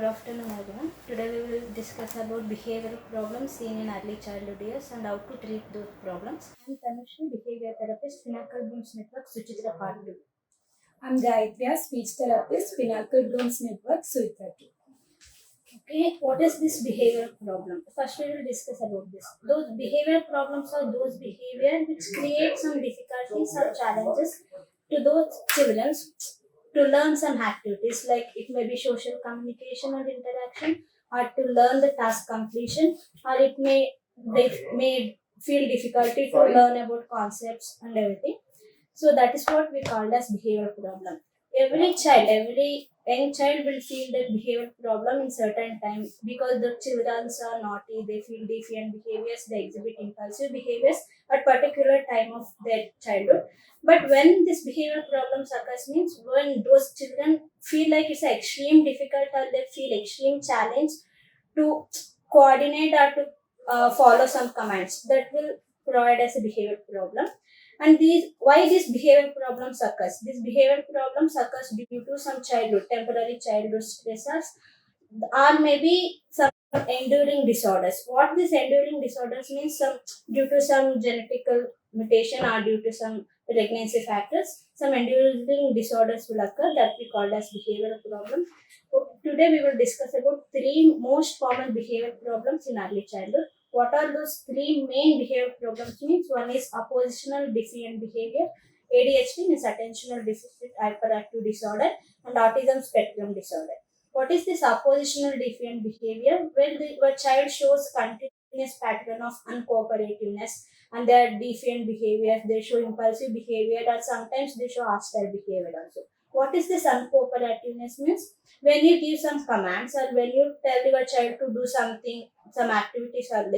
afternoon, everyone. Today we will discuss about behavioral problems seen in early childhood years and how to treat those problems. I'm Tanushree, behavior therapist, Pinnacle Blooms Network, Suchitra Part 2. I'm Gayatri, speech therapist, Pinnacle Blooms Network, Suchitra. Okay, what is this behavioral problem? First, we will discuss about this. Those behavioral problems are those behavior which create some difficulties or challenges to those children to learn some activities, like it may be social communication or interaction, or to learn the task completion, or it may feel difficulty to learn about concepts and everything. So that is what we call as behavioral problem. Every young child will feel that behavioral problem in certain time because the children are naughty, they feel defiant behaviors, they exhibit impulsive behaviors at particular time of their childhood. But when this behavioral problems occurs means when those children feel like it's extreme difficult or they feel extreme challenge to coordinate or to follow some commands, that will provide as a behavioral problem. And these why these behavioral problems occurs? These behavioral problems occurs due to some temporary childhood stressors, or maybe some enduring disorders. What these enduring disorders means, some due to some genetical mutation or due to some pregnancy factors, some enduring disorders will occur that we call as behavioral problem. So today we will discuss about three most common behavioral problems in early childhood. What are those three main behavioral problems means? One is oppositional defiant behavior, ADHD means attentional deficit hyperactive disorder, and autism spectrum disorder. What is this oppositional defiant behavior? Where child shows continuous pattern of uncooperativeness and their defiant behavior, they show impulsive behavior or sometimes they show hostile behavior also. What is this uncooperativeness means? When you give some commands or when you tell your child to do something, some activities or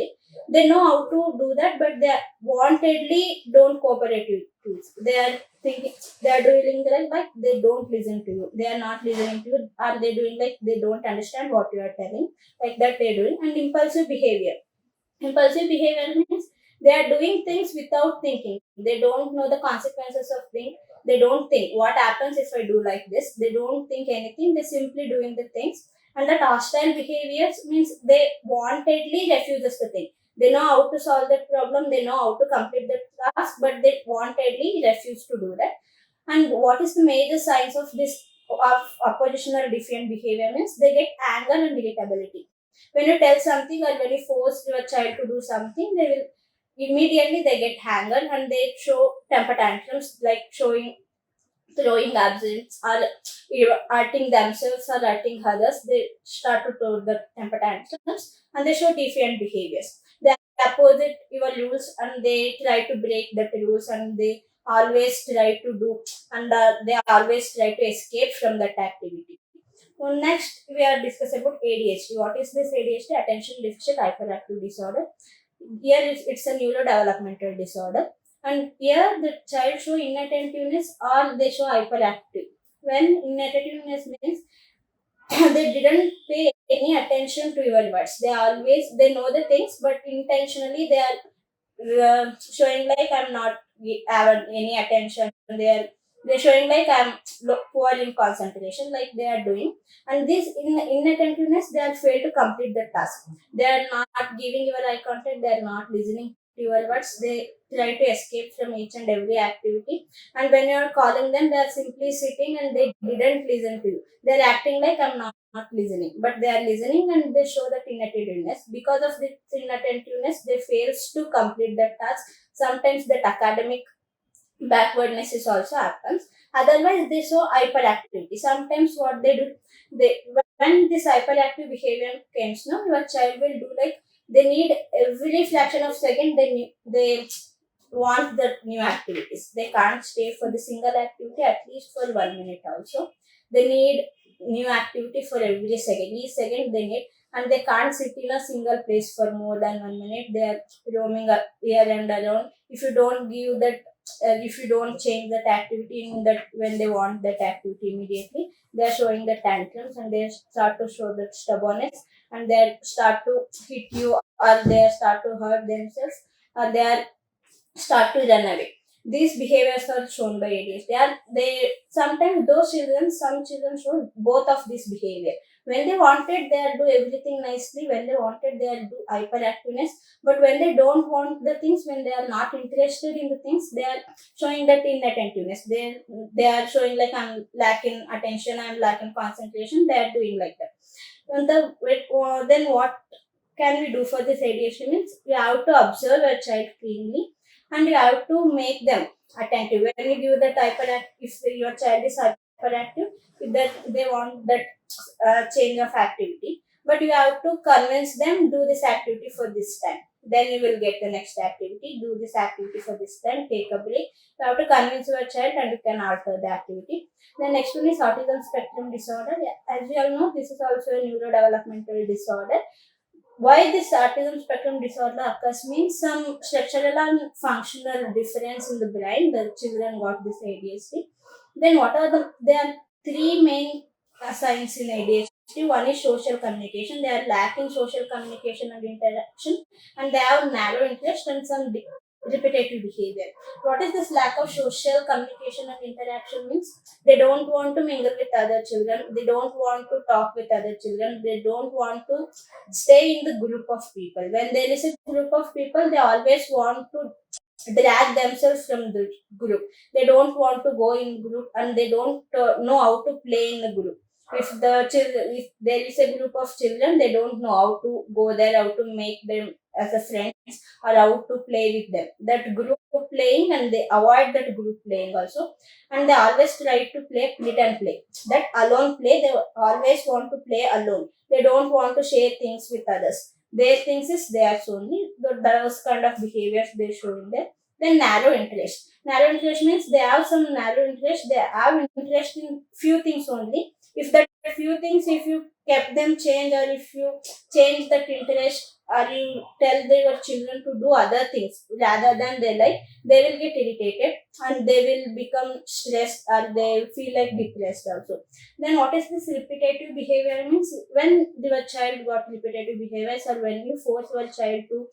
they know how to do that, but they wantedly don't cooperate with you. They are thinking they are doing like they don't listen to you. They are not listening to you. Are they doing like they don't understand what you are telling? Like that they're doing. And impulsive behavior. Impulsive behavior means they are doing things without thinking. They don't know the consequences of things. They don't think what happens if I do like this. They don't think anything. They simply doing the things. And that hostile behaviors means they wantedly refuses the thing. They know how to solve that problem. They know how to complete the task, but they wantedly refuse to do that. And what is the major signs of this of oppositional defiant behavior means they get anger and irritability. When you tell something or when you force your child to do something, they will immediately they get anger and they show temper tantrums like showing throwing absence or hurting themselves or hurting others. They start to throw the temper tantrums and they show defiant behaviors. They opposite your rules and they try to break the rules and they always try to do and they always try to escape from that activity. So next, we are discussing about ADHD. What is this ADHD? Attention Deficit Hyperactive Disorder. Here it's a neurodevelopmental disorder. And here the child show inattentiveness or they show hyperactive. When inattentiveness means they didn't pay any attention to your words. They know the things, but intentionally they are showing like I'm not have any attention. They're showing like I'm poor in concentration, like they are doing. And this in inattentiveness, they are failed to complete the task. They are not giving your eye contact. They are not listening to your words. They try to escape from each and every activity. And when you are calling them, they are simply sitting and they didn't listen to you. They are acting like I'm not listening, but they are listening and they show that inattentiveness. Because of this inattentiveness, they fails to complete the task. Sometimes that academic backwardness is also happens. Otherwise, they show hyperactivity. Sometimes what they do, they when this hyperactive behavior comes, no, your child will do like they need every fraction of second they want the new activities. They can't stay for the single activity at least for 1 minute also. They need new activity for every second. Each second they need, and they can't sit in a single place for more than 1 minute. They are roaming up here and around. If you don't give that, if you don't change that activity in that when they want that activity immediately, they are showing the tantrums and they start to show that stubbornness and they start to hit you or they start to hurt themselves or they are start to run away. These behaviors are shown by ADHD. They sometimes some children show both of this behavior. When they wanted, they'll do everything nicely. When they wanted, they'll do hyperactiveness. But when they don't want the things, when they are not interested in the things, they are showing that inattentiveness. They are showing like I'm lacking attention, I'm lacking concentration. They are doing like that. Then what can we do for this ADHD means you have to observe a child cleanly and you have to make them attentive. When you give the if your child is hyperactive, if that they want that change of activity, but you have to convince them do this activity for this time. Then you will get the next activity. Do this activity for this time. Take a break. You have to convince your child, and you can alter the activity. The next one is autism spectrum disorder. As we all know, this is also a neurodevelopmental disorder. Why this autism spectrum disorder occurs means some structural and functional difference in the brain. The children got this ADHD. Then what are there are three main signs in ADHD. One is social communication. They are lacking social communication and interaction, and they have narrow interest and some repetitive behavior. What is this lack of social communication and interaction means? They don't want to mingle with other children. They don't want to talk with other children. They don't want to stay in the group of people. When there is a group of people, they always want to drag themselves from the group. They don't want to go in group and they don't know how to play in the group. If there is a group of children, they don't know how to go there, how to make them as a friends or how to play with them. That group playing and they avoid that group playing also, and they always try to play split and play. That alone play, they always want to play alone. They don't want to share things with others. Their things is theirs only. Those kind of behaviors they show in there. Then narrow interest. Narrow interest means they have some narrow interest. They have interest in few things only. If that few things, if you kept them change or if you change that interest or you tell your children to do other things rather than they like, they will get irritated and they will become stressed or they feel like depressed also. Then what is this repetitive behavior means? When your child got repetitive behaviors or when you force your child to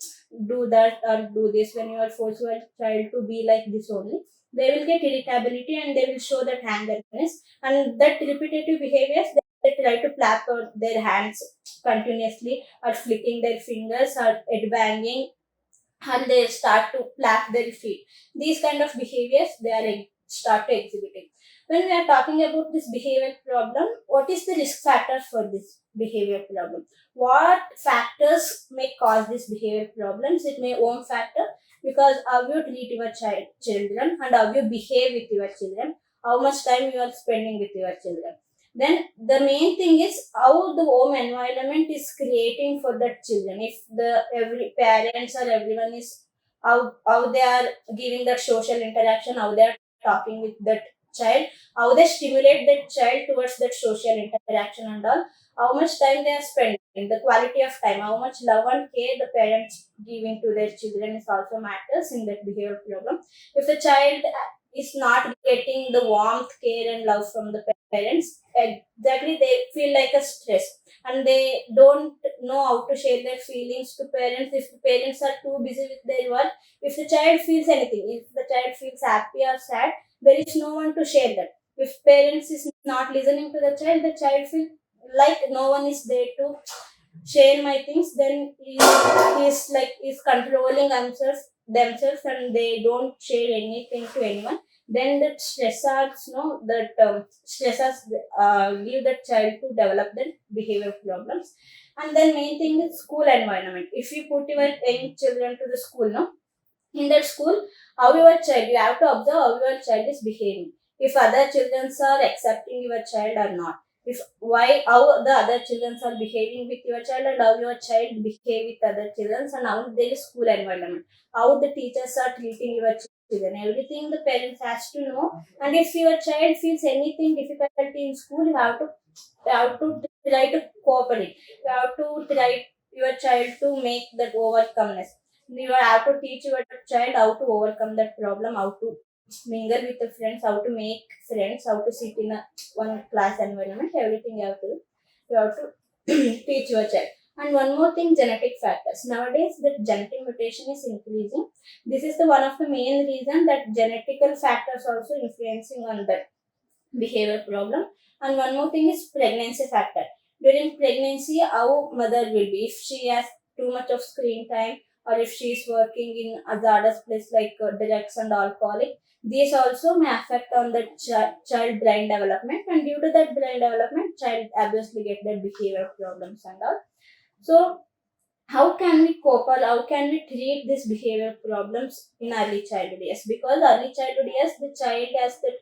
do that or do this, when you are force your child to be like this only, they will get irritability and they will show that angerness, and that repetitive behaviors, they try to clap their hands continuously or flicking their fingers or head banging, and they start to flap their feet. These kind of behaviors they are start to exhibiting. When we are talking about this behavior problem, what is the risk factor for this behavior problem? What factors may cause this behavior problems? It may own factor, because how you treat your children and how you behave with your children, how much time you are spending with your children. Then the main thing is how the home environment is creating for the children. If the every parents or everyone is how they are giving that social interaction, how they are talking with that child, how they stimulate that child towards that social interaction and all, how much time they are spending, the quality of time, how much love and care the parents giving to their children is also matters in that behavior problem. If the child is not getting the warmth, care and love from the parents, exactly they feel like a stress and they don't know how to share their feelings to parents. If the parents are too busy with their work, if the child feels anything, if the child feels happy or sad, there is no one to share that. If parents is not listening to the child feel like no one is there to share my things, then he's like is controlling themselves and they don't share anything to anyone. Then that stressors, no, that stressors give that child to develop the behavior problems. And then main thing is school environment. If you put your young children to the school, no, in that school, how your child, you have to observe how your child is behaving. If other children are accepting your child or not. If why how the other children are behaving with your child and how your child behave with other children, and how there is school environment. How the teachers are treating your children. Everything the parents has to know. And if your child feels anything difficulty in school, you have to try to cooperate. You have to try your child to make that overcomeness. You have to teach your child how to overcome that problem, how to mingle with the friends, how to make friends, how to sit in a one class environment, everything you have to teach your child. And one more thing, genetic factors. Nowadays, the genetic mutation is increasing. This is the one of the main reason that genetical factors also influencing on the behavior problem. And one more thing is pregnancy factor. During pregnancy, how mother will be, if she has too much of screen time, or if she is working in hazardous place like drugs and alcoholic, these also may affect on the child brain development, and due to that brain development, child obviously get their behavior problems and all. So how can we cope, or how can we treat these behavior problems in early childhood years? Because early childhood years, the child has the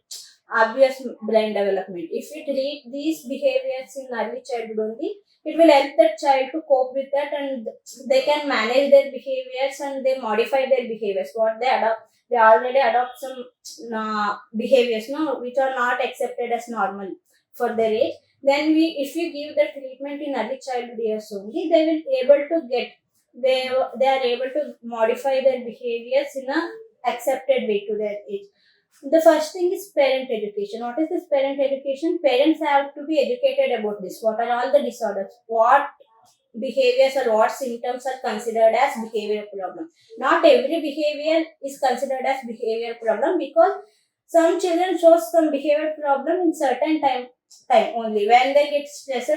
obvious brain development. If we treat these behaviors in early childhood only, it will help the child to cope with that, and they can manage their behaviors and they modify their behaviors. What they adopt, they already adopt some behaviors, no, which are not accepted as normal for their age. Then if you give the treatment in early childhood years only, they will able to get, they are able to modify their behaviors in a accepted way to their age. The first thing is parent education. What is this parent education? Parents have to be educated about this. What are all the disorders? What behaviors or what symptoms are considered as behavior problem? Not every behavior is considered as behavior problem, because some children shows some behavior problem in certain time only. When they get stressed,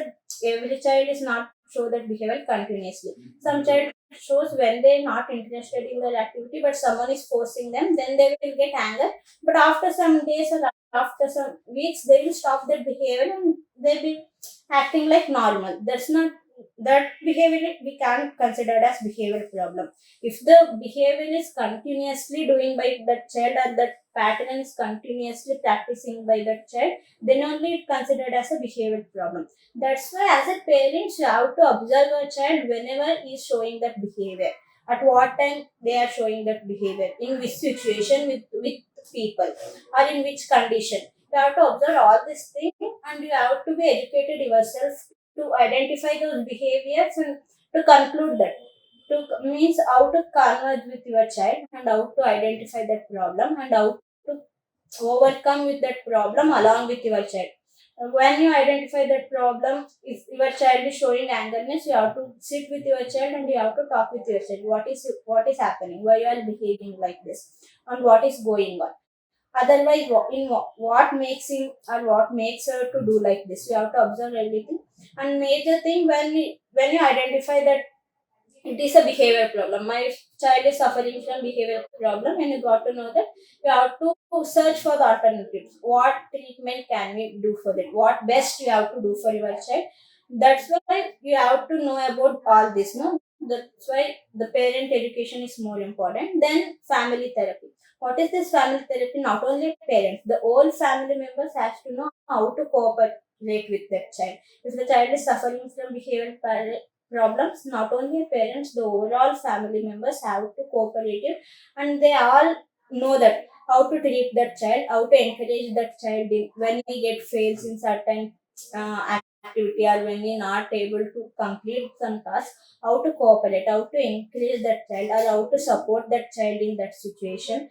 every child is not show that behavior continuously. Some child shows when they're not interested in their activity, but someone is forcing them, then they will get anger. But after some days or after some weeks, they will stop their behavior and they'll be acting like normal. That's not, that behavior we can't consider as behavior problem. If the behavior is continuously doing by that child, or that pattern is continuously practicing by that child, then only it considered as a behavior problem. That's why as a parent you have to observe a child whenever he is showing that behavior. At what time they are showing that behavior, in which situation, with people, or in which condition. You have to observe all these things, and you have to be educated yourself to identify those behaviors, and to conclude that, to means how to converge with your child, and how to identify that problem, and how to overcome with that problem along with your child. When you identify that problem, if your child is showing angerness, you have to sit with your child and you have to talk with your child. What is happening? Why you are behaving like this? And what is going on? Otherwise, what makes him or what makes her to do like this? You have to observe everything. And major thing, when you identify that it is a behavior problem, my child is suffering from behavior problem, and you got to know that, you have to search for the alternatives. What treatment can we do for it? What best you have to do for your child? That's why you have to know about all this. No, that's why the parent education is more important. Then family therapy. What is this family therapy? Not only parents, the whole family members has to know how to cooperate with that child. If the child is suffering from behavioral problems, not only parents, the overall family members have to cooperate it, and they all know that how to treat that child, how to encourage that child when he get fails in certain activity, or when he not able to complete some task, how to cooperate, how to encourage that child, or how to support that child in that situation.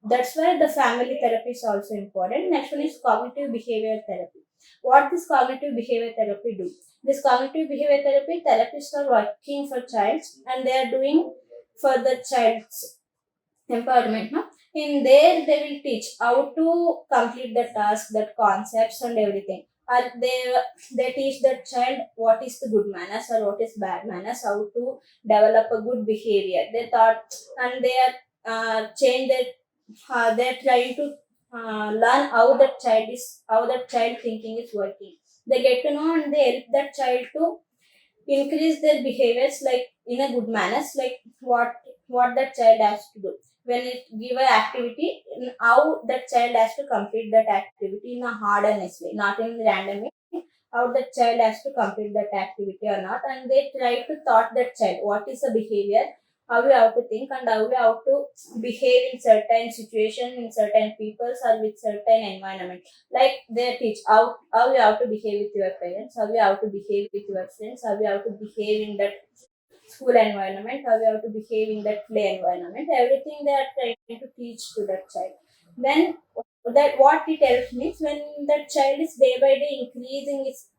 That's why the family therapy is also important. Next one is cognitive behavior therapy. What this cognitive behavior therapy do? This cognitive behavior therapy, therapists are working for child, and they are doing for the child's empowerment. No? In there, they will teach how to complete the task, that concepts and everything. Or they teach the child what is the good manners or what is bad manners, how to develop a good behavior. They thought, and they are change their, they're trying to learn how that child thinking is working. They get to know, and they help that child to increase their behaviors like in a good manners, like what that child has to do. When it give a activity, how that child has to complete that activity in a hard and nice way, not in random way. How the child has to complete that activity or not, and they try to thought that child what is the behavior, how you have to think, and how you have to behave in certain situation, in certain peoples, or with certain environment. Like they teach how you have to behave with your parents, how you have to behave with your friends, how you have to behave in that school environment, how you have to behave in that play environment. Everything they are trying to teach to that child. Then that what it helps means, when that child is day by day increasing its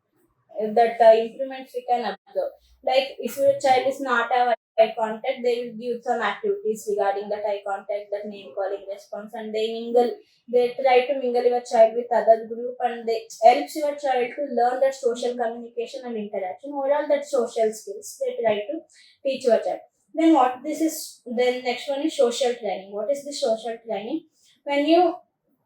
that improvements we can observe. Like if your child is not have eye contact, they will give some activities regarding that eye contact, that name calling response, and they mingle. They try to mingle your child with other group, and they helps your child to learn that social communication and interaction. Overall, that social skills they try to teach your child. Then what this is? Then next one is social training. What is the social training? When you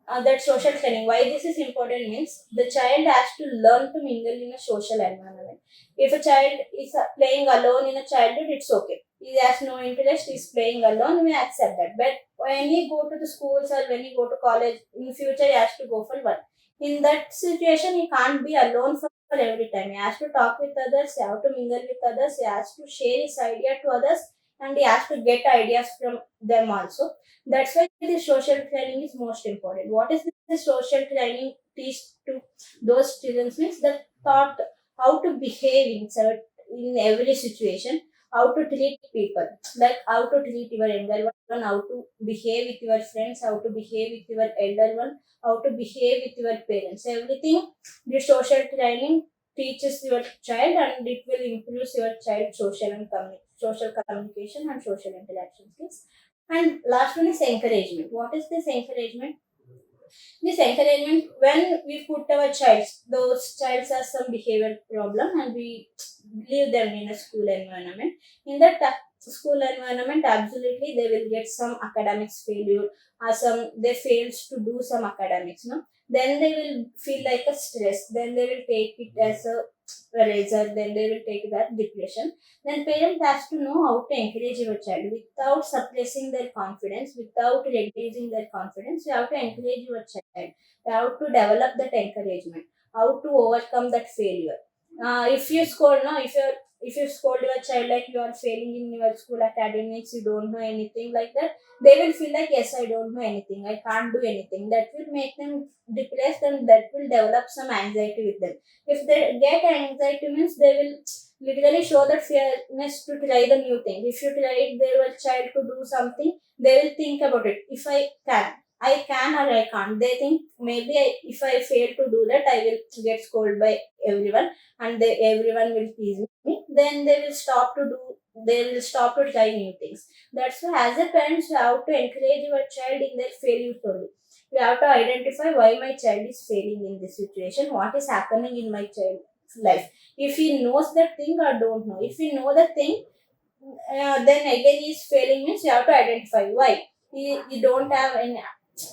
that social training. Why this is important means the child has to learn to mingle in a social environment. If a child is playing alone in a childhood, it's okay. He has no interest, he's playing alone, we accept that. But when he go to the schools or when he go to college, in future he has to go for work. In that situation, he can't be alone for every time. He has to talk with others, he has to mingle with others, he has to share his idea to others, and he has to get ideas from them also. That's why the social training is most important. What is the social training teach to those children means the thought how to behave in every situation, how to treat people, like how to treat your younger one, how to behave with your friends, how to behave with your elder one, how to behave with your parents. Everything the social training teaches your child, and it will improve your child social communication and social interaction skills. And last one is encouragement. What is this encouragement? This encouragement, when we put our child, those childs have some behavior problem, and we leave them in a school environment. In that school environment, absolutely they will get some academics failure, or some they fails to do some academics. No, then they will feel like a stress. Then they will take it as a razor. Then they will take that depression. Then parent has to know how to encourage your child without suppressing their confidence, without reducing their confidence. You have to encourage your child. You have to develop that encouragement. How to overcome that failure. If you scold, no, if you scold your child like you are failing in your school academics, you don't know anything like that, they will feel like yes, I don't know anything, I can't do anything. That will make them depressed, and that will develop some anxiety with them. If they get anxiety means they will literally show that fearness to try the new thing. If you try their child to do something, they will think about it. If I can or I can't. They think maybe if I fail to do that, I will get scolded by everyone, and everyone will tease me. Then they will stop to do. They will stop to try new things. That's why, as a parent, you have to encourage your child in their failure only. You have to identify why my child is failing in this situation. What is happening in my child's life? If he knows that thing or don't know. If he know the thing, then again he is failing means you have to identify why. He don't have any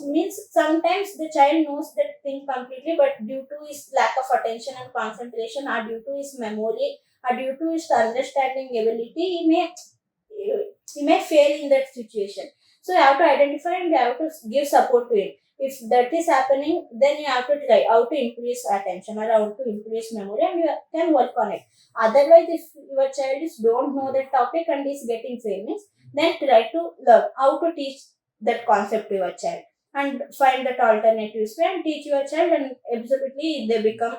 means sometimes the child knows that thing completely, but due to his lack of attention and concentration, or due to his memory, or due to his understanding ability, he may fail in that situation. So you have to identify and you have to give support to it. If that is happening, then you have to try how to increase attention or how to increase memory, and you can work on it. Otherwise, if your child is don't know that topic and is getting famous, then try to learn how to teach that concept to your child, and find that alternatives way and teach your child, and absolutely they become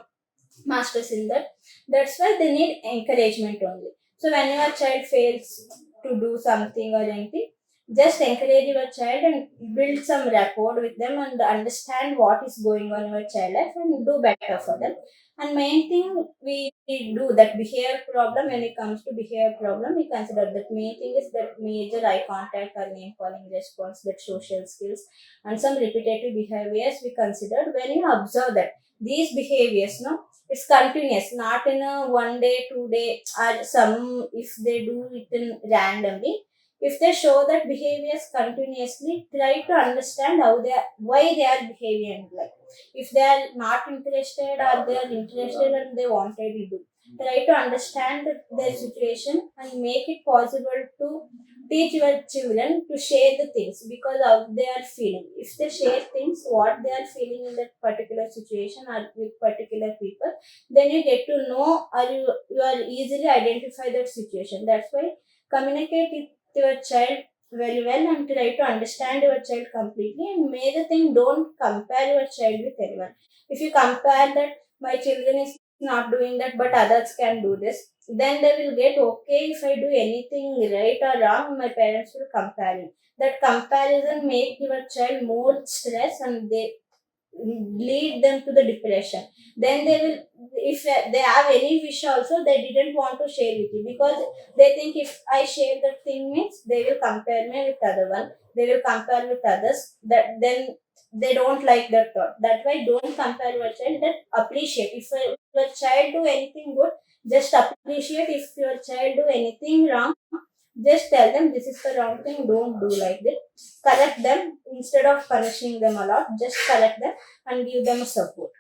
masters in that. That's why they need encouragement only. So when your child fails to do something or anything, just encourage your child and build some rapport with them and understand what is going on in your child life and do better for them. And main thing we do that behavior problem, when it comes to behavior problem, we consider that main thing is that major eye contact or name calling response, that social skills, and some repetitive behaviors we considered. When you observe that these behaviors, no, it's continuous, not in a 1 day, 2 day, or some if they do it in randomly. If they show that behaviors continuously, try to understand how they are, why they are behaving like. If they are not interested or they are interested and they wanted to do, try to understand their situation and make it possible to teach your children to share the things because of they are feeling. If they share things what they are feeling in that particular situation or with particular people, then you get to know, or you are easily identify that situation. That's why communicate with your child very well and try to understand your child completely, and may the thing don't compare your child with anyone. If you compare that my children is not doing that but others can do this, then they will get okay, if I do anything right or wrong my parents will compare it. That comparison make your child more stress, and lead them to the depression. Then they will, if they have any wish also, they didn't want to share with you, because they think if I share that thing means they will compare me with other one, they will compare with others, that then they don't like that thought. That why don't compare your child, that appreciate. If your child do anything good, just appreciate. If your child do anything wrong, just tell them this is the wrong thing, don't do like this. Correct them instead of punishing them a lot. Just correct them and give them support.